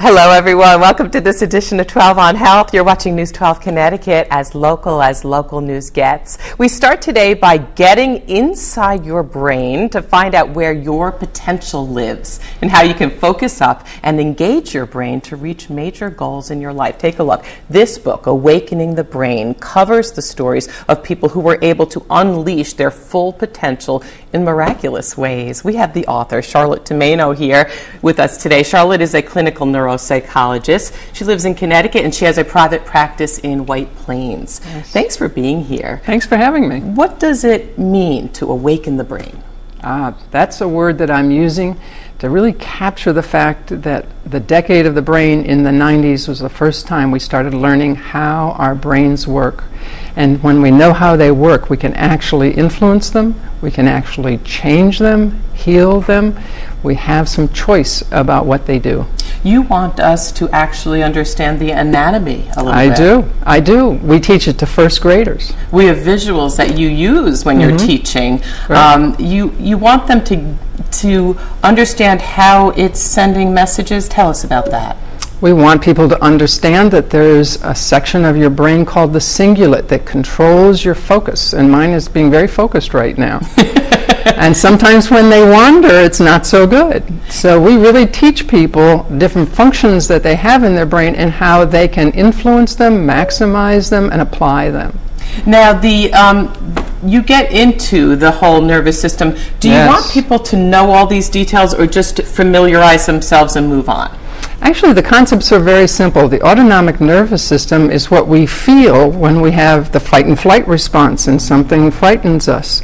Hello, everyone. Welcome to this edition of 12 on Health. You're watching News 12 Connecticut, as local news gets. We start today by getting inside your brain to find out where your potential lives and how you can focus up and engage your brain to reach major goals in your life. Take a look. This book, Awakening the Brain, covers the stories of people who were able to unleash their full potential in miraculous ways. We have the author, Charlotte Tomaino, here with us today. Charlotte is a clinical neuropsychologist. She lives in Connecticut and she has a private practice in White Plains. Yes. Thanks for being here. Thanks for having me. What does it mean to awaken the brain? That's a word that I'm using to really capture the fact that the decade of the brain in the 90s was the first time we started learning how our brains work. And when we know how they work, we can actually influence them, we can actually change them, heal them. We have some choice about what they do. You want us to actually understand the anatomy a little bit. I do. We teach it to first graders. We have visuals that you use when you're teaching. Right. You want them to understand how it's sending messages. Tell us about that. We want people to understand that there's a section of your brain called the cingulate that controls your focus, and mine is being very focused right now. And sometimes when they wander, it's not so good. So we really teach people different functions that they have in their brain and how they can influence them, maximize them, and apply them. Now, you get into the whole nervous system. Do you want people to know all these details or just familiarize themselves and move on? Actually, the concepts are very simple. The autonomic nervous system is what we feel when we have the fight and flight response and something frightens us,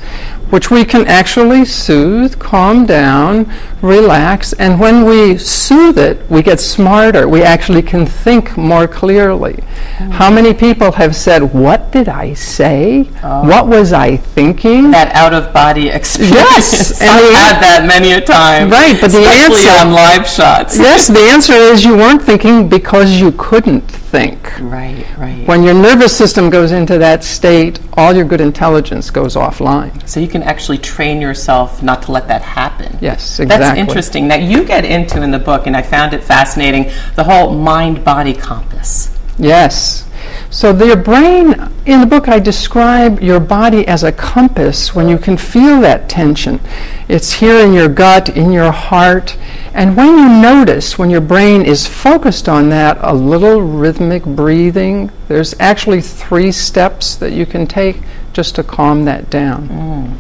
which we can actually soothe, calm down, relax, and when we soothe it, we get smarter. We actually can think more clearly. How many people have said, "What did I say? What was I thinking?" That out-of-body experience. Yes! I've had that many a time. Right, but the answer... Especially on live shots. Yes, the answer is you weren't thinking because you couldn't think. Right, right. When your nervous system goes into that state, all your good intelligence goes offline. So you can actually train yourself not to let that happen. Yes, exactly. That's interesting. Now, you get into in the book, and I found it fascinating, the whole mind-body compass. Yes. So your brain, in the book I describe your body as a compass when you can feel that tension. It's here in your gut, in your heart, and when you notice, when your brain is focused on that, a little rhythmic breathing, there's actually 3 steps that you can take just to calm that down.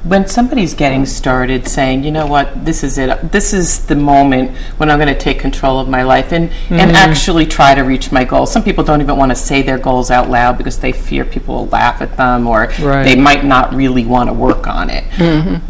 When somebody's getting started saying, you know what, this is it, this is the moment when I'm going to take control of my life and actually try to reach my goals. Some people don't even want to say their goals out loud because they fear people will laugh at them or they might not really want to work on it.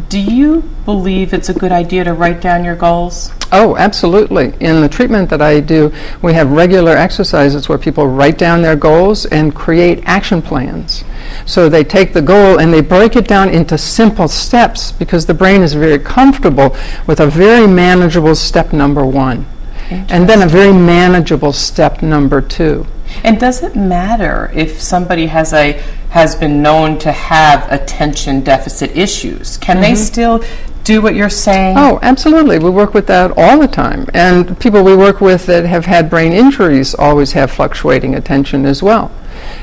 Do you believe it's a good idea to write down your goals? Oh, absolutely. In the treatment that I do, we have regular exercises where people write down their goals and create action plans. So they take the goal and they break it down into simple steps because the brain is very comfortable with a very manageable step number 1 and then a very manageable step number 2. And does it matter if somebody has been known to have attention deficit issues? Can they still do what you're saying? Oh, absolutely. We work with that all the time. And people we work with that have had brain injuries always have fluctuating attention as well.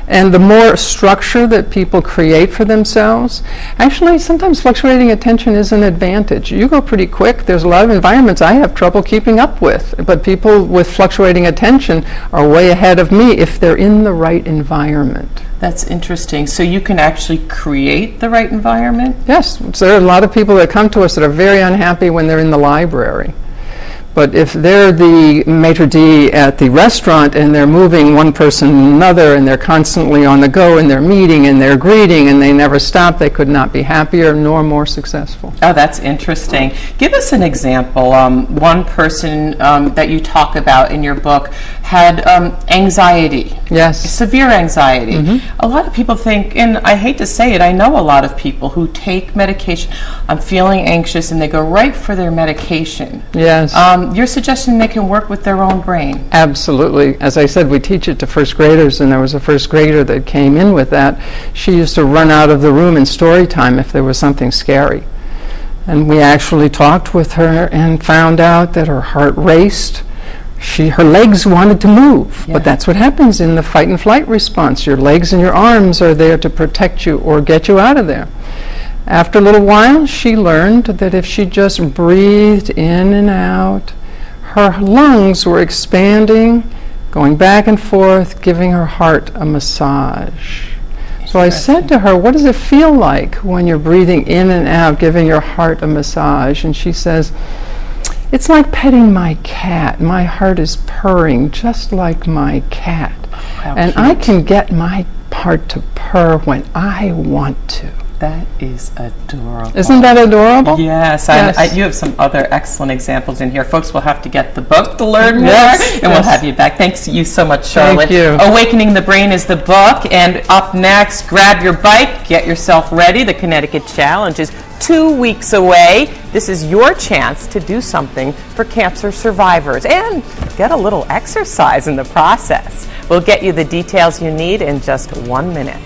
And the more structure that people create for themselves, actually sometimes fluctuating attention is an advantage. You go pretty quick. There's a lot of environments I have trouble keeping up with, but people with fluctuating attention are way ahead of me if they're in the right environment. That's interesting. So you can actually create the right environment? Yes. So there are a lot of people that come to us that are very unhappy when they're in the library. But if they're the maitre d' at the restaurant and they're moving one person to another and they're constantly on the go and they're meeting and they're greeting and they never stop, they could not be happier nor more successful. Oh, that's interesting. Give us an example. One person that you talk about in your book had anxiety. Yes. Severe anxiety. A lot of people think, and I hate to say it, I know a lot of people who take medication. I'm feeling anxious and they go right for their medication. Yes. You're suggesting they can work with their own brain? Absolutely. As I said, we teach it to first graders, and there was a first grader that came in with that. She used to run out of the room in story time if there was something scary. And we actually talked with her and found out that her heart raced, her legs wanted to move, Yeah. but that's what happens in the fight and flight response. Your legs and your arms are there to protect you or get you out of there. After a little while, she learned that if she just breathed in and out, her lungs were expanding, going back and forth, giving her heart a massage. So I said to her, what does it feel like when you're breathing in and out, giving your heart a massage? And she says, it's like petting my cat. My heart is purring just like my cat. And cute. I can get my heart to purr when I want to. That is adorable. Isn't that adorable? Yes, Yes. you have some other excellent examples in here. Folks will have to get the book to learn more, Yes, and we'll yes. have you back. Thanks you so much, Charlotte. Thank you. Awakening the Brain is the book, and up next, grab your bike, get yourself ready. The Connecticut Challenge is 2 weeks away. This is your chance to do something for cancer survivors and get a little exercise in the process. We'll get you the details you need in just 1 minute.